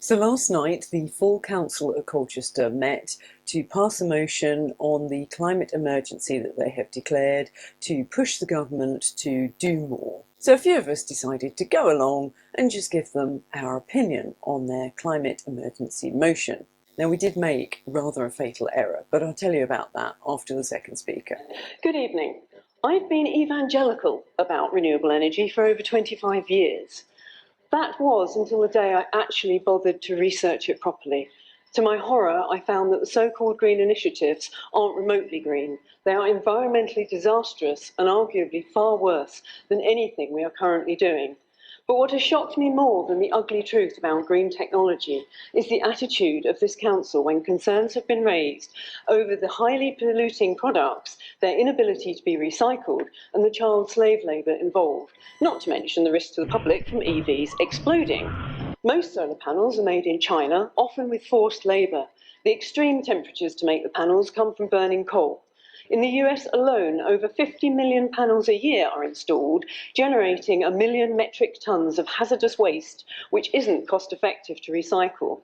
So last night, the full council at Colchester met to pass a motion on the climate emergency that they have declared to push the government to do more. So a few of us decided to go along and just give them our opinion on their climate emergency motion. Now, we did make rather a fatal error, but I'll tell you about that after the second speaker. Good evening. I've been evangelical about renewable energy for over 25 years. That was until the day I actually bothered to research it properly. To my horror, I found that the so-called green initiatives aren't remotely green. They are environmentally disastrous and arguably far worse than anything we are currently doing. But what has shocked me more than the ugly truth about green technology is the attitude of this council when concerns have been raised over the highly polluting products, their inability to be recycled, and the child slave labour involved, not to mention the risk to the public from EVs exploding. Most solar panels are made in China, often with forced labour. The extreme temperatures to make the panels come from burning coal. In the US alone, over 50 million panels a year are installed, generating 1 million metric tonnes of hazardous waste, which isn't cost-effective to recycle.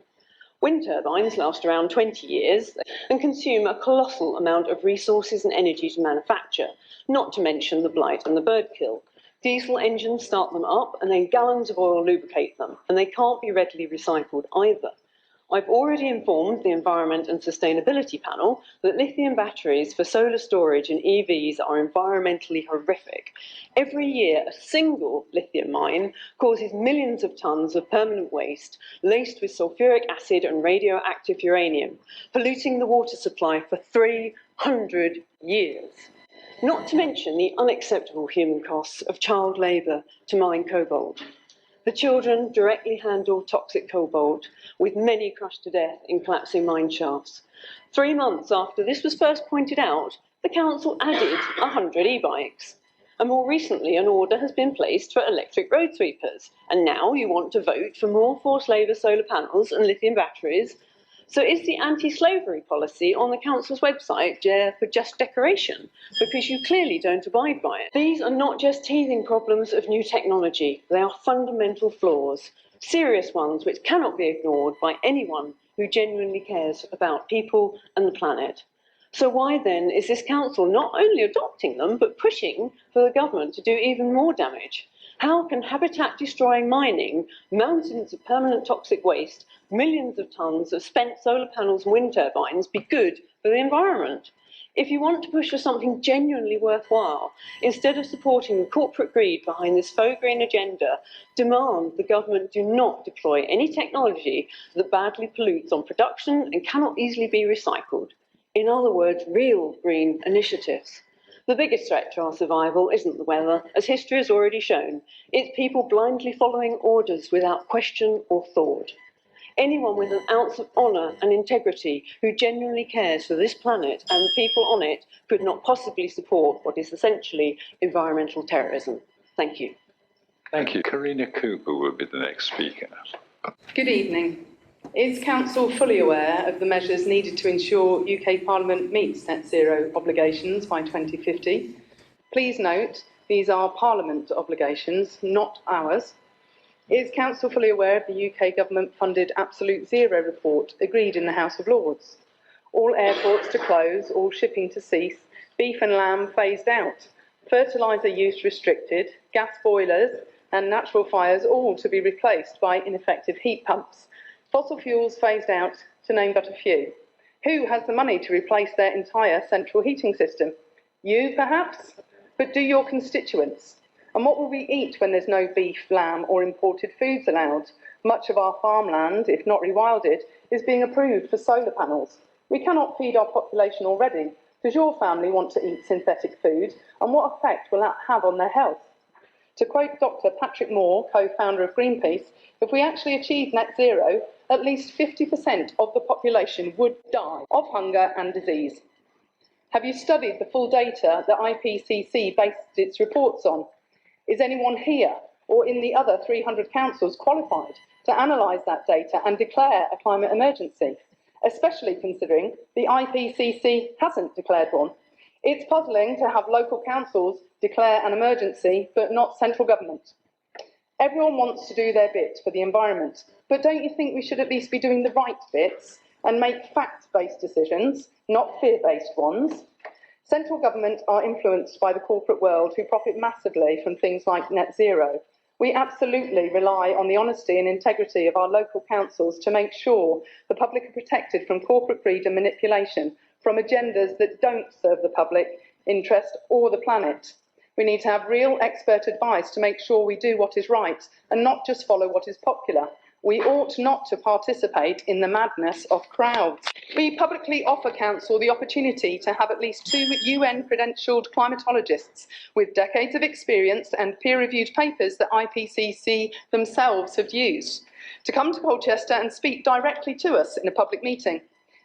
Wind turbines last around 20 years and consume a colossal amount of resources and energy to manufacture, not to mention the blight and the bird kill. Diesel engines start them up and then gallons of oil lubricate them, and they can't be readily recycled either. I've already informed the Environment and Sustainability Panel that lithium batteries for solar storage and EVs are environmentally horrific. Every year, a single lithium mine causes millions of tonnes of permanent waste laced with sulfuric acid and radioactive uranium, polluting the water supply for 300 years. Not to mention the unacceptable human costs of child labour to mine cobalt. The children directly handle toxic cobalt, with many crushed to death in collapsing mine shafts. 3 months after this was first pointed out, the council added 100 e-bikes. And more recently, an order has been placed for electric road sweepers. And now you want to vote for more forced labour solar panels and lithium batteries. So is the anti-slavery policy on the council's website there for just decoration? Because you clearly don't abide by it. These are not just teething problems of new technology. They are fundamental flaws, serious ones which cannot be ignored by anyone who genuinely cares about people and the planet. So why then is this council not only adopting them, but pushing for the government to do even more damage? How can habitat-destroying mining, mountains of permanent toxic waste, millions of tonnes of spent solar panels and wind turbines be good for the environment? If you want to push for something genuinely worthwhile, instead of supporting the corporate greed behind this faux green agenda, demand the government do not deploy any technology that badly pollutes on production and cannot easily be recycled. In other words, real green initiatives. The biggest threat to our survival isn't the weather, as history has already shown. It's people blindly following orders without question or thought. Anyone with an ounce of honour and integrity who genuinely cares for this planet and the people on it could not possibly support what is essentially environmental terrorism. Thank you. Thank you. Karina Cooper will be the next speaker. Good evening. Is Council fully aware of the measures needed to ensure UK Parliament meets net zero obligations by 2050? Please note, these are Parliament obligations, not ours. Is Council fully aware of the UK government-funded Absolute Zero report agreed in the House of Lords? All airports to close, all shipping to cease, beef and lamb phased out, fertiliser use restricted, gas boilers and natural fires all to be replaced by ineffective heat pumps, fossil fuels phased out, to name but a few. Who has the money to replace their entire central heating system? You, perhaps? But do your constituents? And what will we eat when there's no beef, lamb or imported foods allowed? Much of our farmland, if not rewilded, is being approved for solar panels. We cannot feed our population already. Does your family want to eat synthetic food? And what effect will that have on their health? To quote Dr. Patrick Moore, co-founder of Greenpeace, if we actually achieve net zero, at least 50% of the population would die of hunger and disease. Have you studied the full data that IPCC based its reports on? Is anyone here or in the other 300 councils qualified to analyse that data and declare a climate emergency, especially considering the IPCC hasn't declared one? It's puzzling to have local councils declare an emergency, but not central government. Everyone wants to do their bit for the environment, but don't you think we should at least be doing the right bits and make fact-based decisions, not fear-based ones? Central government are influenced by the corporate world who profit massively from things like net zero. We absolutely rely on the honesty and integrity of our local councils to make sure the public are protected from corporate greed and manipulation, from agendas that don't serve the public interest or the planet. We need to have real expert advice to make sure we do what is right and not just follow what is popular. We ought not to participate in the madness of crowds. We publicly offer Council the opportunity to have at least 2 UN-credentialed climatologists with decades of experience and peer-reviewed papers that IPCC themselves have used to come to Colchester and speak directly to us in a public meeting.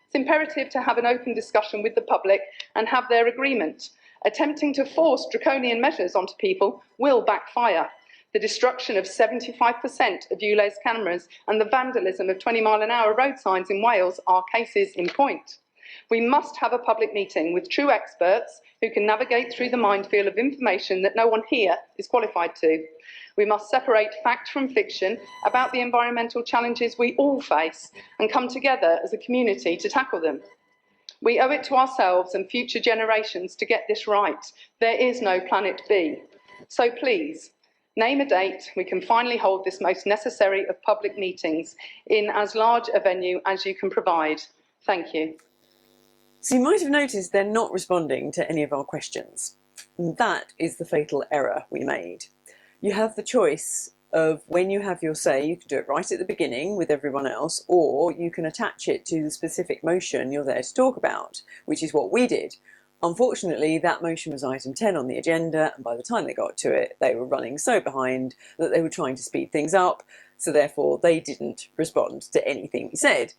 It's imperative to have an open discussion with the public and have their agreement. Attempting to force draconian measures onto people will backfire. The destruction of 75% of ULEZ cameras and the vandalism of 20-mile-an-hour road signs in Wales are cases in point. We must have a public meeting with true experts who can navigate through the minefield of information that no one here is qualified to. We must separate fact from fiction about the environmental challenges we all face and come together as a community to tackle them. We owe it to ourselves and future generations to get this right. There is no planet B. So please, name a date we can finally hold this most necessary of public meetings in as large a venue as you can provide. Thank you. So you might have noticed they're not responding to any of our questions. And that is the fatal error we made. You have the choice of when you have your say, you can do it right at the beginning with everyone else, or you can attach it to the specific motion you're there to talk about, which is what we did. Unfortunately, that motion was item 10 on the agenda, and by the time they got to it, they were running so behind that they were trying to speed things up, so therefore they didn't respond to anything we said.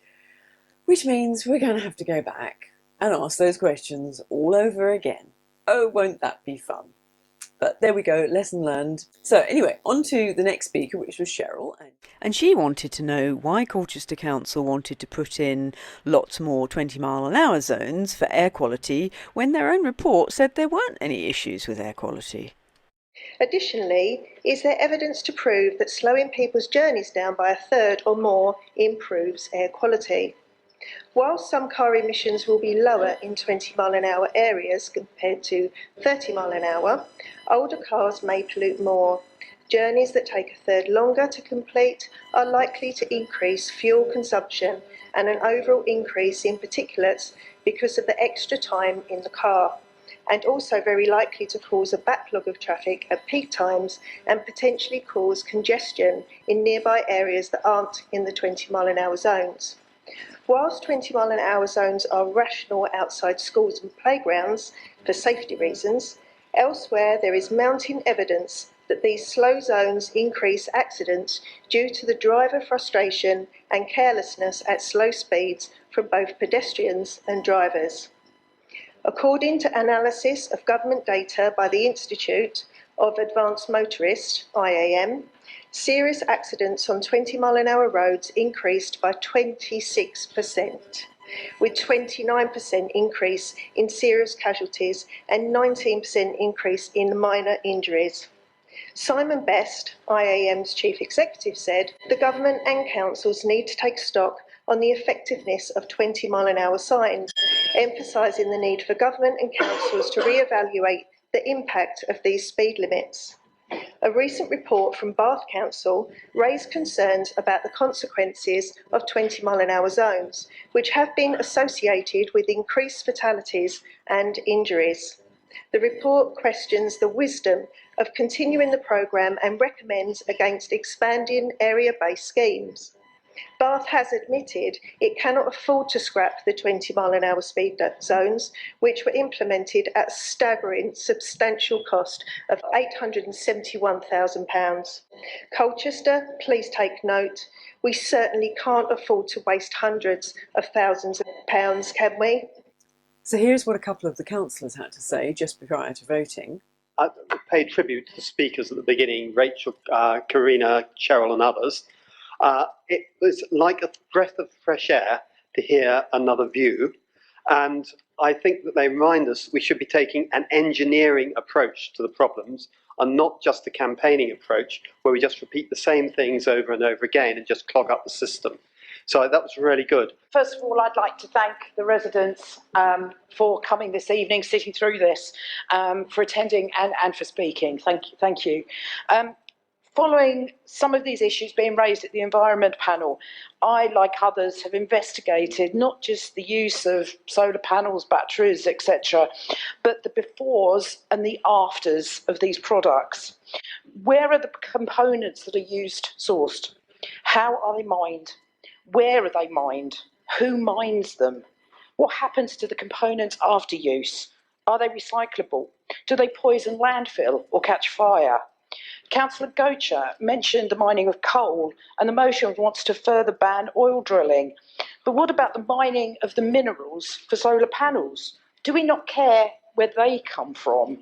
Which means we're going to have to go back and ask those questions all over again. Oh, won't that be fun? But there we go, lesson learned. So anyway, on to the next speaker, which was Cheryl. And she wanted to know why Colchester Council wanted to put in lots more 20-mile-an-hour zones for air quality when their own report said there weren't any issues with air quality. Additionally, is there evidence to prove that slowing people's journeys down by a third or more improves air quality? While some car emissions will be lower in 20-mile-an-hour areas compared to 30-mile-an-hour, older cars may pollute more. Journeys that take a third longer to complete are likely to increase fuel consumption and an overall increase in particulates because of the extra time in the car, and also very likely to cause a backlog of traffic at peak times and potentially cause congestion in nearby areas that aren't in the 20-mile-an-hour zones. Whilst 20-mile-an-hour zones are rational outside schools and playgrounds for safety reasons, elsewhere there is mounting evidence that these slow zones increase accidents due to the driver frustration and carelessness at slow speeds from both pedestrians and drivers. According to analysis of government data by the Institute of Advanced Motorists, IAM, serious accidents on 20-mile-an-hour roads increased by 26%, with 29% increase in serious casualties and 19% increase in minor injuries. Simon Best, IAM's chief executive, said the government and councils need to take stock on the effectiveness of 20-mile-an-hour signs, emphasising the need for government and councils to re-evaluate the impact of these speed limits. A recent report from Bath Council raised concerns about the consequences of 20-mile-an-hour zones, which have been associated with increased fatalities and injuries. The report questions the wisdom of continuing the programme and recommends against expanding area-based schemes. Bath has admitted it cannot afford to scrap the 20-mile-an-hour speed zones, which were implemented at a staggering substantial cost of £871,000. Colchester, please take note. We certainly can't afford to waste hundreds of thousands of pounds, can we? So here's what a couple of the councillors had to say just prior to voting. I paid tribute to the speakers at the beginning, Rachel, Karina, Cheryl and others. It was like a breath of fresh air to hear another view, and I think that they remind us we should be taking an engineering approach to the problems. and not just a campaigning approach where we just repeat the same things over and over again and just clog up the system. So that was really good. First of all, I'd like to thank the residents for coming this evening, sitting through this, for attending and for speaking. Thank you. Following some of these issues being raised at the Environment Panel, I, like others, have investigated not just the use of solar panels, batteries, etc., but the befores and the afters of these products. Where are the components that are used sourced? How are they mined? Where are they mined? Who mines them? What happens to the components after use? Are they recyclable? Do they poison landfill or catch fire? Councillor Gocher mentioned the mining of coal, and the motion wants to further ban oil drilling. But what about the mining of the minerals for solar panels? Do we not care where they come from?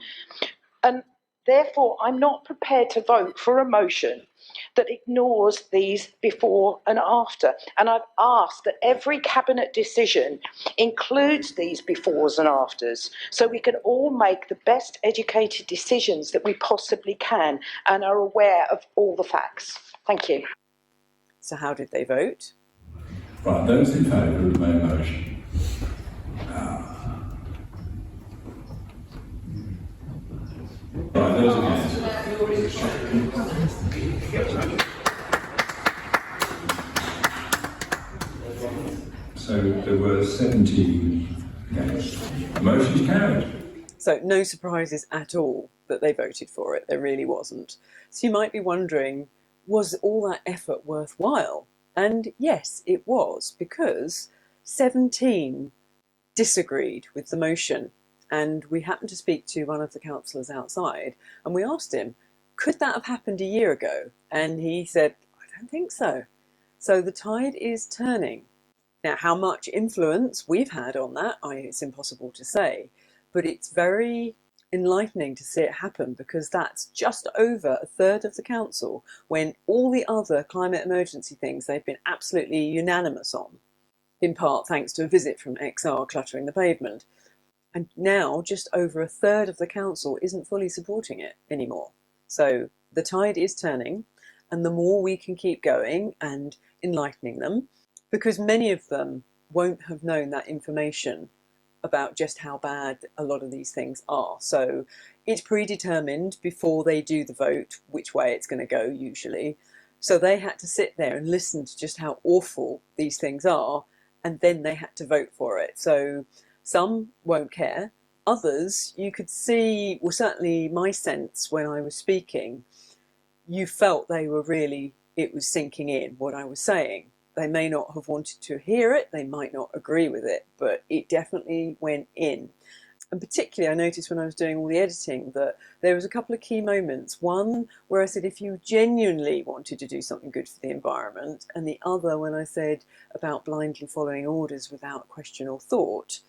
And therefore, I'm not prepared to vote for a motion that ignores these before and after. And I've asked that every cabinet decision includes these befores and afters so we can all make the best educated decisions that we possibly can and are aware of all the facts. Thank you. So how did they vote? Right, those in favour of the main motion. Right, those against. So there were 17 against. The motion is carried. So no surprises at all that they voted for it. There really wasn't. So you might be wondering, was all that effort worthwhile? And yes, it was, because 17 disagreed with the motion. And we happened to speak to one of the councillors outside, and we asked him, could that have happened a year ago? And he said, I don't think so. So the tide is turning. Now, how much influence we've had on that, it's impossible to say, but it's very enlightening to see it happen, because that's just over a third of the council, when all the other climate emergency things they've been absolutely unanimous on, in part thanks to a visit from XR cluttering the pavement. And now just over a third of the council isn't fully supporting it anymore. So the tide is turning, and the more we can keep going and enlightening them, because many of them won't have known that information about just how bad a lot of these things are. So it's predetermined before they do the vote which way it's going to go usually. So they had to sit there and listen to just how awful these things are, and then they had to vote for it. So some won't care. Others, you could see, well, certainly my sense when I was speaking, you felt they were really, it was sinking in what I was saying. They may not have wanted to hear it, they might not agree with it, but it definitely went in. And particularly I noticed when I was doing all the editing that there was a couple of key moments. One where I said if you genuinely wanted to do something good for the environment, and the other when I said about blindly following orders without question or thought.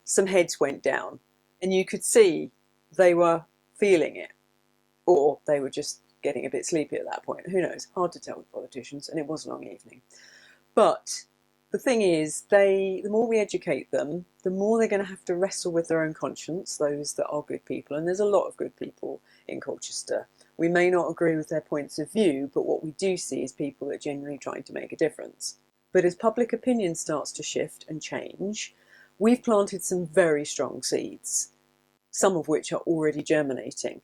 Some heads went down, and you could see they were feeling it, or they were just getting a bit sleepy at that point. Who knows? Hard to tell with politicians, and it was a long evening. But the thing is, the more we educate them, the more they're going to have to wrestle with their own conscience, those that are good people, and there's a lot of good people in Colchester. We may not agree with their points of view, but what we do see is people that are genuinely trying to make a difference. But as public opinion starts to shift and change, we've planted some very strong seeds, some of which are already germinating.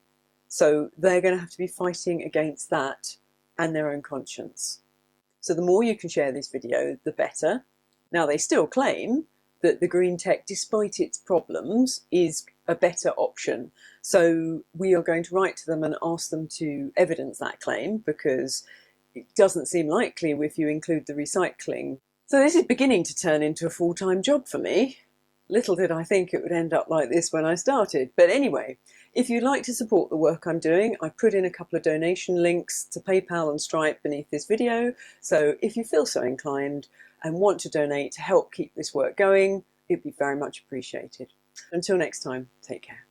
So they're going to have to be fighting against that and their own conscience. So the more you can share this video, the better. Now, they still claim that the green tech, despite its problems, is a better option. So we are going to write to them and ask them to evidence that claim, because it doesn't seem likely if you include the recycling. So this is beginning to turn into a full-time job for me. Little did I think it would end up like this when I started. But anyway, if you'd like to support the work I'm doing, I've put in a couple of donation links to PayPal and Stripe beneath this video. So if you feel so inclined and want to donate to help keep this work going, it'd be very much appreciated. Until next time, take care.